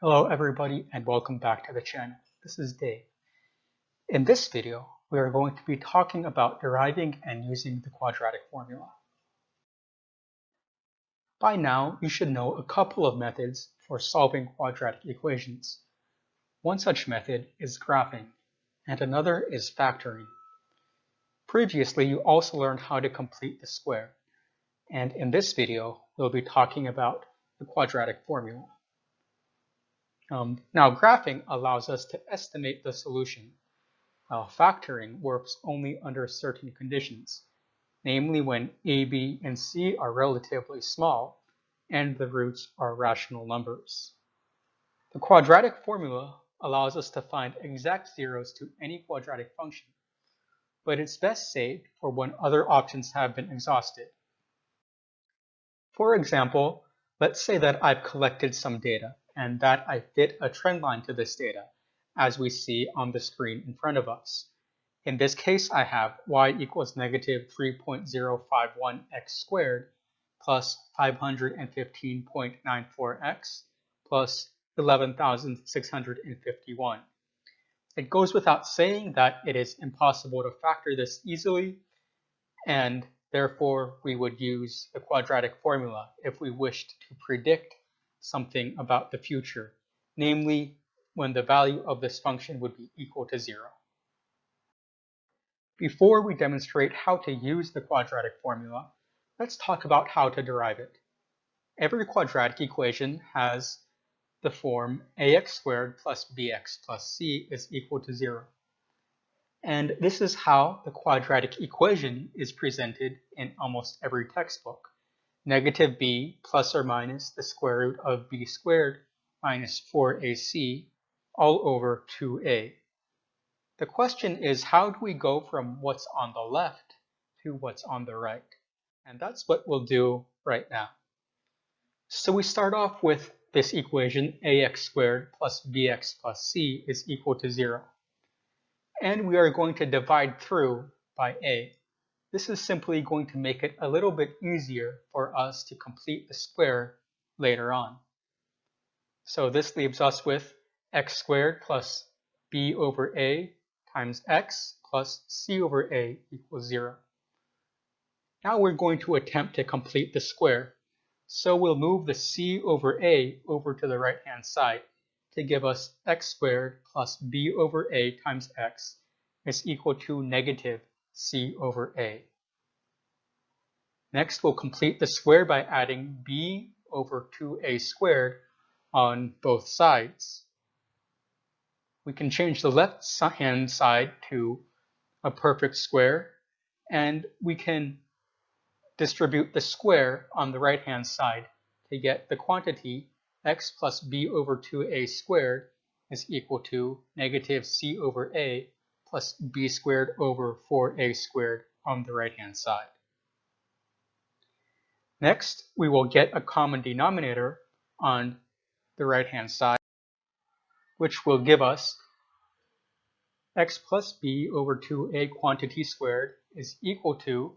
Hello everybody and welcome back to the channel. This is Dave. In this video, we are going to be talking about deriving and using the quadratic formula. By now, you should know a couple of methods for solving quadratic equations. One such method is graphing, and another is factoring. Previously, you also learned how to complete the square, and in this video, we'll be talking about the quadratic formula. Now, graphing allows us to estimate the solution, while factoring works only under certain conditions, namely when a, b, and c are relatively small and the roots are rational numbers. The quadratic formula allows us to find exact zeros to any quadratic function, but it's best saved for when other options have been exhausted. For example, let's say that I've collected some data and that I fit a trend line to this data, as we see on the screen in front of us. In this case, I have y equals negative 3.051x squared plus 515.94x plus 11,651. It goes without saying that it is impossible to factor this easily, and therefore we would use the quadratic formula if we wished to predict something about the future, namely when the value of this function would be equal to 0. Before we demonstrate how to use the quadratic formula, let's talk about how to derive it. Every quadratic equation has the form ax squared plus bx plus c is equal to 0. And this is how the quadratic equation is presented in almost every textbook. Negative b plus or minus the square root of b squared minus 4ac all over 2a. The question is, how do we go from what's on the left to what's on the right? And that's what we'll do right now. So we start off with this equation, ax squared plus bx plus c is equal to 0. And we are going to divide through by a. This is simply going to make it a little bit easier for us to complete the square later on. So this leaves us with x squared plus b over a times x plus c over a equals 0. Now we're going to attempt to complete the square. So we'll move the c over a over to the right-hand side to give us x squared plus b over a times x is equal to negative c over a. Next, we'll complete the square by adding b over 2a squared on both sides. We can change the left-hand side to a perfect square, and we can distribute the square on the right-hand side to get the quantity x plus b over 2a squared is equal to negative c over a plus b squared over 4a squared on the right-hand side. Next, we will get a common denominator on the right-hand side, which will give us x plus b over 2a quantity squared is equal to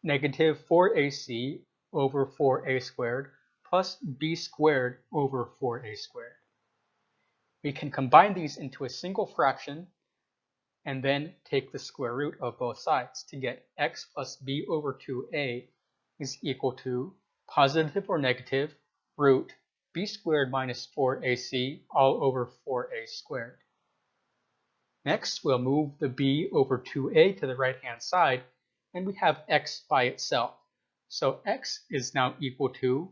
negative 4ac over 4a squared plus b squared over 4a squared. We can combine these into a single fraction and then take the square root of both sides to get x plus b over 2a is equal to positive or negative root b squared minus 4ac all over 4a squared. Next, we'll move the b over 2a to the right-hand side, and we have x by itself. So x is now equal to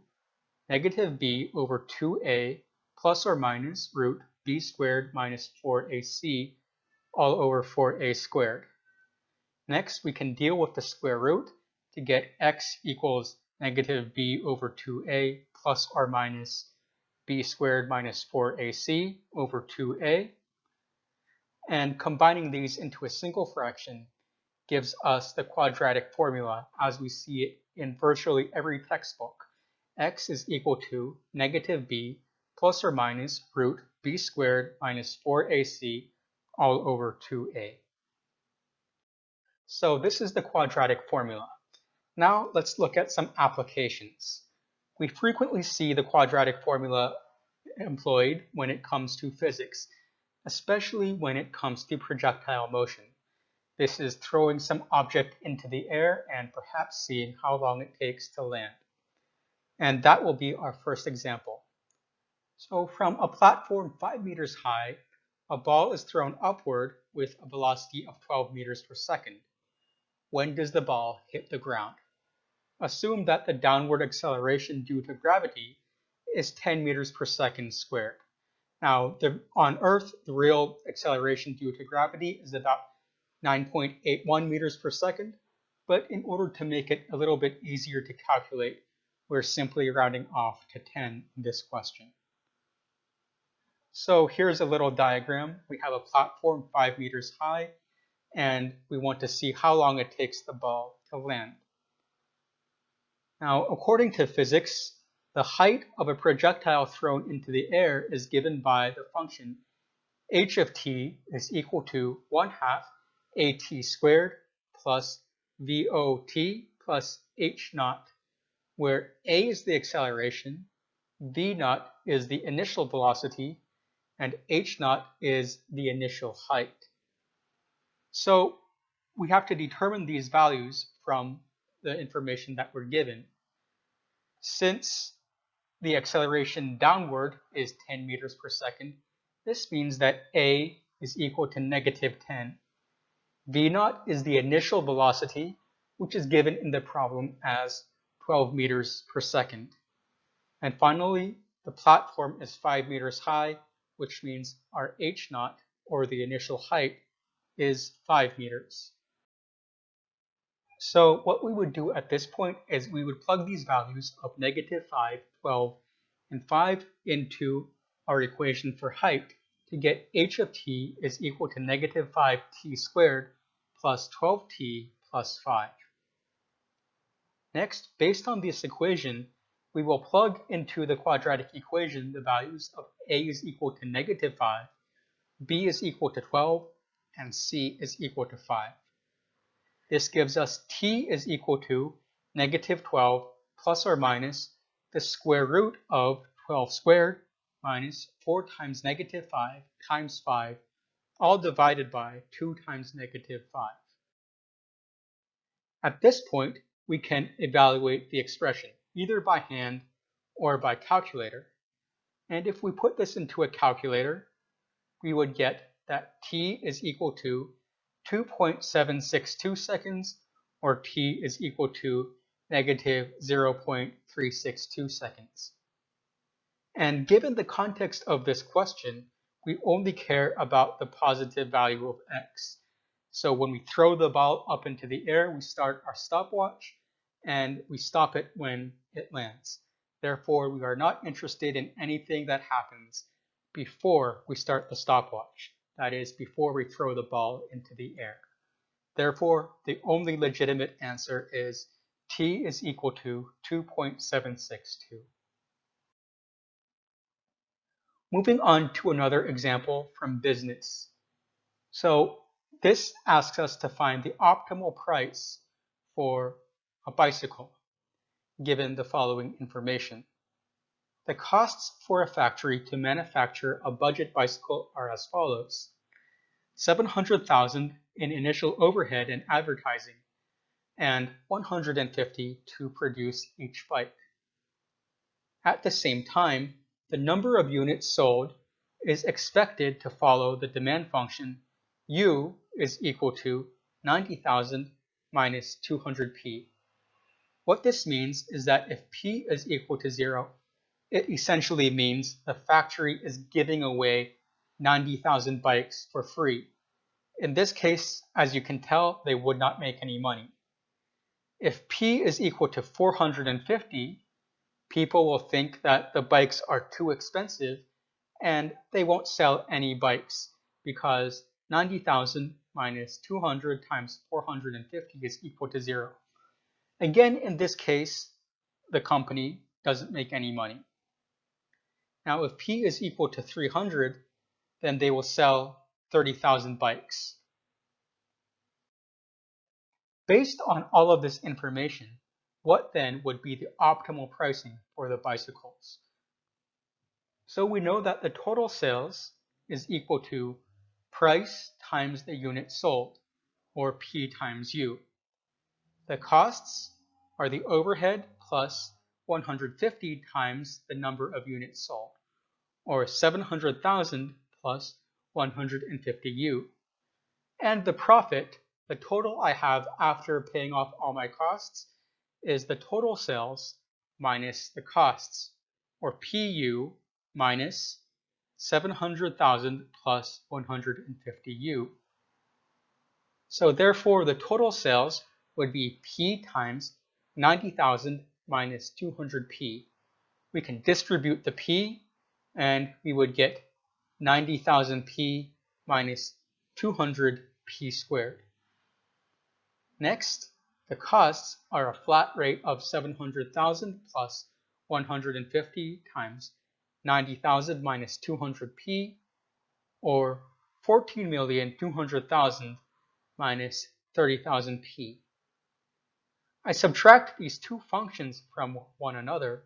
negative b over 2a plus or minus root b squared minus 4ac all over 4a squared. Next, we can deal with the square root to get x equals negative b over 2a plus or minus b squared minus 4ac over 2a. And combining these into a single fraction gives us the quadratic formula as we see it in virtually every textbook. X is equal to negative b plus or minus root b squared minus 4ac all over 2a. So this is the quadratic formula. Now let's look at some applications. We frequently see the quadratic formula employed when it comes to physics, especially when it comes to projectile motion. This is throwing some object into the air and perhaps seeing how long it takes to land. And that will be our first example. So from a platform 5 meters high, a ball is thrown upward with a velocity of 12 meters per second. When does the ball hit the ground? Assume that the downward acceleration due to gravity is 10 meters per second squared. Now, on Earth, the real acceleration due to gravity is about 9.81 meters per second, but in order to make it a little bit easier to calculate, we're simply rounding off to 10 in this question. So here's a little diagram. We have a platform 5 meters high, and we want to see how long it takes the ball to land. Now, according to physics, the height of a projectile thrown into the air is given by the function h of t is equal to 1/2 at squared plus vot plus h naught, where a is the acceleration, v naught is the initial velocity, and h naught is the initial height. So we have to determine these values from the information that we're given. Since the acceleration downward is 10 meters per second, this means that a is equal to -10. V naught is the initial velocity, which is given in the problem as 12 meters per second. And finally, the platform is 5 meters high, which means our h naught, or the initial height, is 5 meters. So what we would do at this point is we would plug these values of -5, 12, and 5 into our equation for height to get h of t is equal to -5t squared plus 12t plus 5. Next, based on this equation, we will plug into the quadratic equation the values of a is equal to -5, b is equal to 12, and c is equal to 5. This gives us t is equal to -12 plus or minus the square root of 12 squared minus 4 times -5 times 5, all divided by 2 times -5. At this point, we can evaluate the expression either by hand or by calculator. And if we put this into a calculator, we would get that t is equal to 2.762 seconds, or t is equal to -0.362 seconds. And given the context of this question, we only care about the positive value of x. So when we throw the ball up into the air, we start our stopwatch, and we stop it when it lands. Therefore, we are not interested in anything that happens before we start the stopwatch. That is, before we throw the ball into the air. Therefore, the only legitimate answer is t is equal to 2.762. Moving on to another example from business. So this asks us to find the optimal price for a bicycle, given the following information. The costs for a factory to manufacture a budget bicycle are as follows: $700,000 in initial overhead and advertising, and $150,000 to produce each bike. At the same time, the number of units sold is expected to follow the demand function U is equal to 90,000 minus 200p. What this means is that if p is equal to 0, it essentially means the factory is giving away 90,000 bikes for free. In this case, as you can tell, they would not make any money. If p is equal to 450, people will think that the bikes are too expensive and they won't sell any bikes because 90,000 minus 200 times 450 is equal to 0. Again, in this case, the company doesn't make any money. Now, if p is equal to 300, then they will sell 30,000 bikes. Based on all of this information, what then would be the optimal pricing for the bicycles? So we know that the total sales is equal to price times the unit sold, or P times U. The costs are the overhead plus 150 times the number of units sold, or 700,000 plus 150 U. And the profit, the total I have after paying off all my costs, is the total sales minus the costs, or PU minus 700,000 plus 150 U. So therefore, the total sales would be P times 90,000 minus 200P. We can distribute the P, and we would get 90,000P minus 200P squared. Next, the costs are a flat rate of 700,000 plus 150 times 90,000 minus 200P, or 14,200,000 minus 30,000P. I subtract these two functions from one another,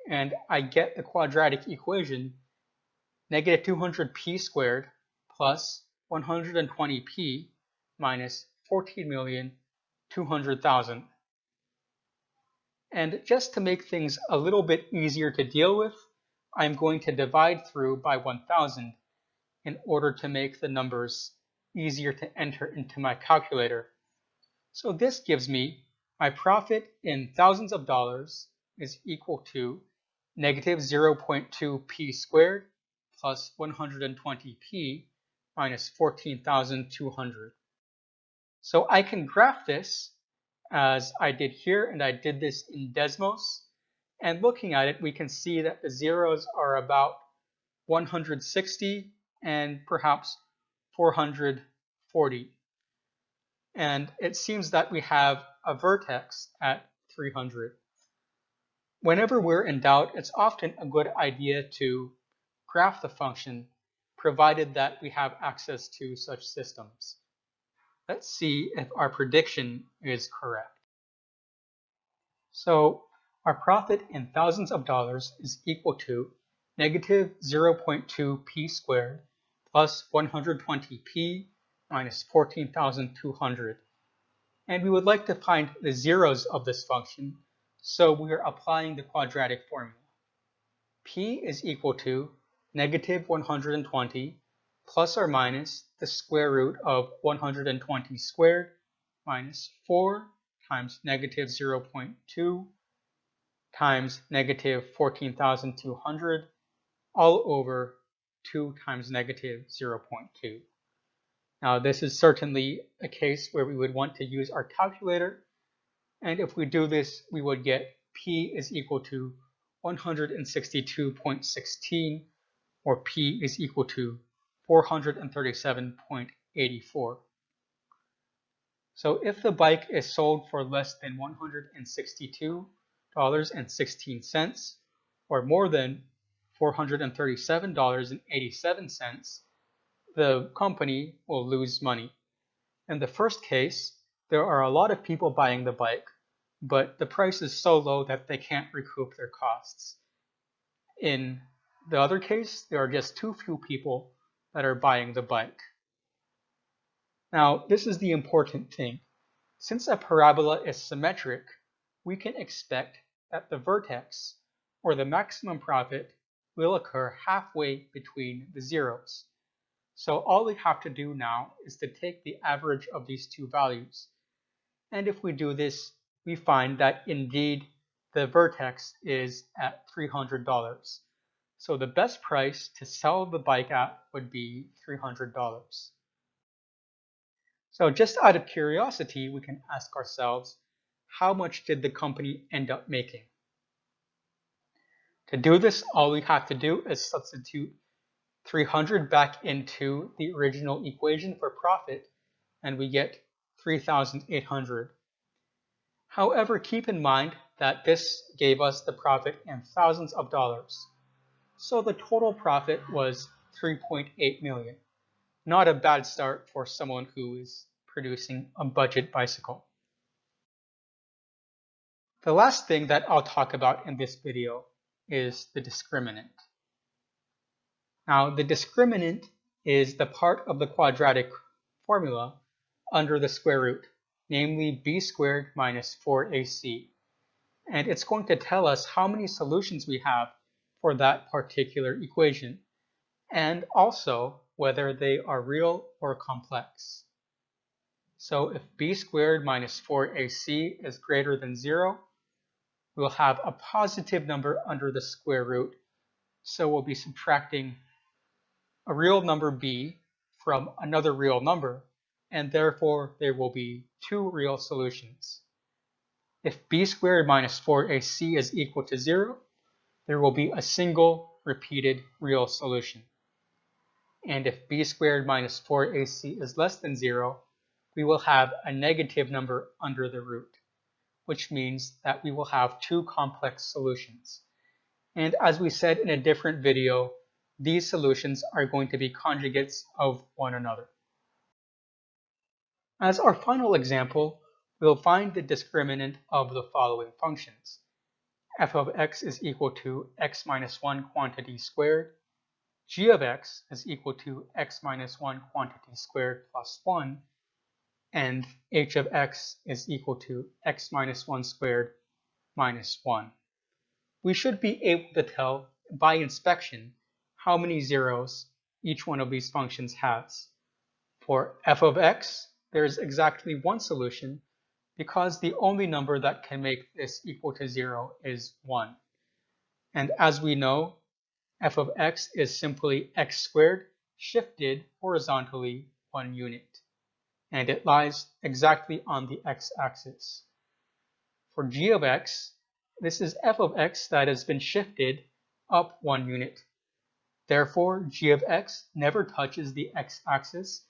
and I get the quadratic equation negative 200P squared plus 120P minus 14,200,000. And just to make things a little bit easier to deal with, I'm going to divide through by 1,000 in order to make the numbers easier to enter into my calculator. So this gives me my profit in thousands of dollars is equal to negative 0.2p squared plus 120p minus 14,200. So I can graph this as I did here, and I did this in Desmos. And looking at it, we can see that the zeros are about 160 and perhaps 440. And it seems that we have a vertex at 300. Whenever we're in doubt, it's often a good idea to graph the function, provided that we have access to such systems. Let's see if our prediction is correct. So our profit in thousands of dollars is equal to negative 0.2p squared plus 120p minus 14,200. And we would like to find the zeros of this function, so we are applying the quadratic formula. P is equal to negative 120 plus or minus the square root of 120 squared minus 4 times negative 0.2 times negative 14,200 all over 2 times negative 0.2. Now this is certainly a case where we would want to use our calculator, and if we do this, we would get P is equal to 162.16, or P is equal to 437.84. So if the bike is sold for less than $162.16, or more than $437.87, the company will lose money. In the first case, there are a lot of people buying the bike, but the price is so low that they can't recoup their costs. In the other case, there are just too few people that are buying the bike. Now, this is the important thing. Since a parabola is symmetric, we can expect that the vertex, or the maximum profit, will occur halfway between the zeros. So all we have to do now is to take the average of these two values. And if we do this, we find that indeed the vertex is at $300. So the best price to sell the bike at would be $300. So just out of curiosity, we can ask ourselves, how much did the company end up making? To do this, all we have to do is substitute 300 back into the original equation for profit, and we get 3,800. However, keep in mind that this gave us the profit in thousands of dollars. So the total profit was 3.8 million. Not a bad start for someone who is producing a budget bicycle. The last thing that I'll talk about in this video is the discriminant. Now, the discriminant is the part of the quadratic formula under the square root, namely b squared minus 4ac. And it's going to tell us how many solutions we have for that particular equation, and also whether they are real or complex. So if b squared minus 4ac is greater than 0, we'll have a positive number under the square root, so we'll be subtracting a real number b from another real number, and therefore there will be two real solutions. If b squared minus 4ac is equal to 0, there will be a single repeated real solution. And if b squared minus 4ac is less than 0, we will have a negative number under the root, which means that we will have two complex solutions. And as we said in a different video, these solutions are going to be conjugates of one another. As our final example, we'll find the discriminant of the following functions. F of x is equal to x minus 1 quantity squared, g of x is equal to x minus 1 quantity squared plus 1, and h of x is equal to x minus 1 squared minus 1. We should be able to tell by inspection how many zeros each one of these functions has. For f of x, there is exactly one solution because the only number that can make this equal to 0 is 1. And as we know, f of x is simply x squared shifted horizontally 1 unit, and it lies exactly on the x-axis. For g of x, this is f of x that has been shifted up 1 unit. Therefore, g of x never touches the x-axis,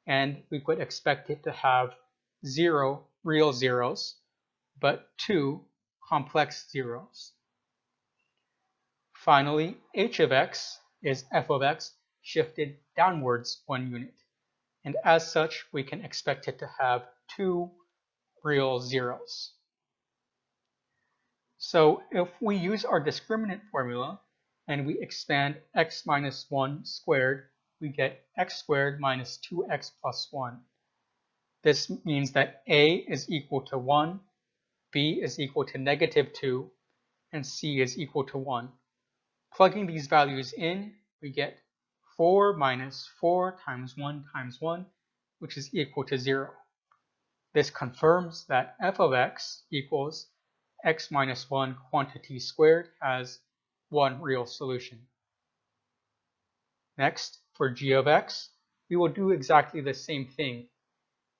and we could expect it to have 0 real zeros, but 2 complex zeros. Finally, h of x is f of x shifted downwards 1 unit, and as such, we can expect it to have 2 real zeros. So if we use our discriminant formula and we expand x minus 1 squared, we get x squared minus 2x plus 1. This means that a is equal to 1, b is equal to negative 2, and c is equal to 1. Plugging these values in, we get 4 minus 4 times 1 times 1, which is equal to 0. This confirms that f of x equals x minus 1 quantity squared has one real solution. Next, for g of x, we will do exactly the same thing.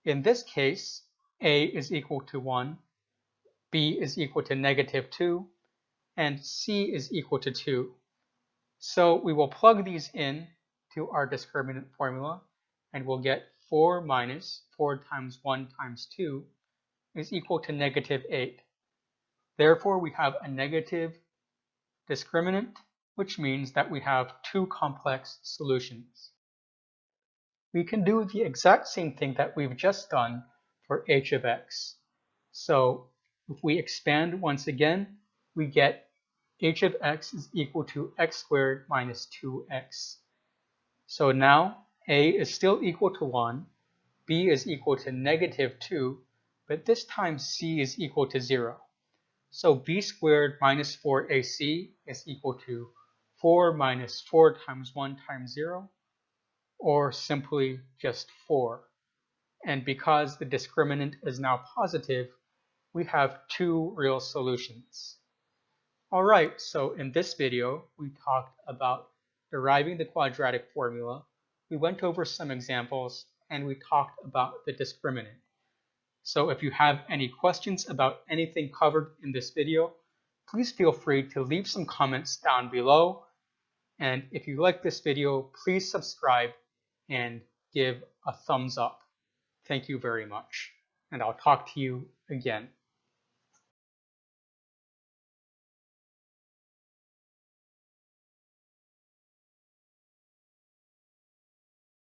In this case, a is equal to 1, b is equal to negative 2, and c is equal to 2. So we will plug these in to our discriminant formula, and we'll get 4 minus 4 times 1 times 2 is equal to negative 8. Therefore, we have a negative discriminant, which means that we have two complex solutions. We can do the exact same thing that we've just done for h of x. So if we expand once again, we get h of x is equal to x squared minus 2x. So now a is still equal to 1, b is equal to negative 2, but this time c is equal to 0. So b squared minus 4ac is equal to 4 minus 4 times 1 times 0, or simply just 4. And because the discriminant is now positive, we have two real solutions. Alright, so in this video, we talked about deriving the quadratic formula, we went over some examples, and we talked about the discriminant. So if you have any questions about anything covered in this video, please feel free to leave some comments down below. And if you like this video, please subscribe and give a thumbs up. Thank you very much, and I'll talk to you again.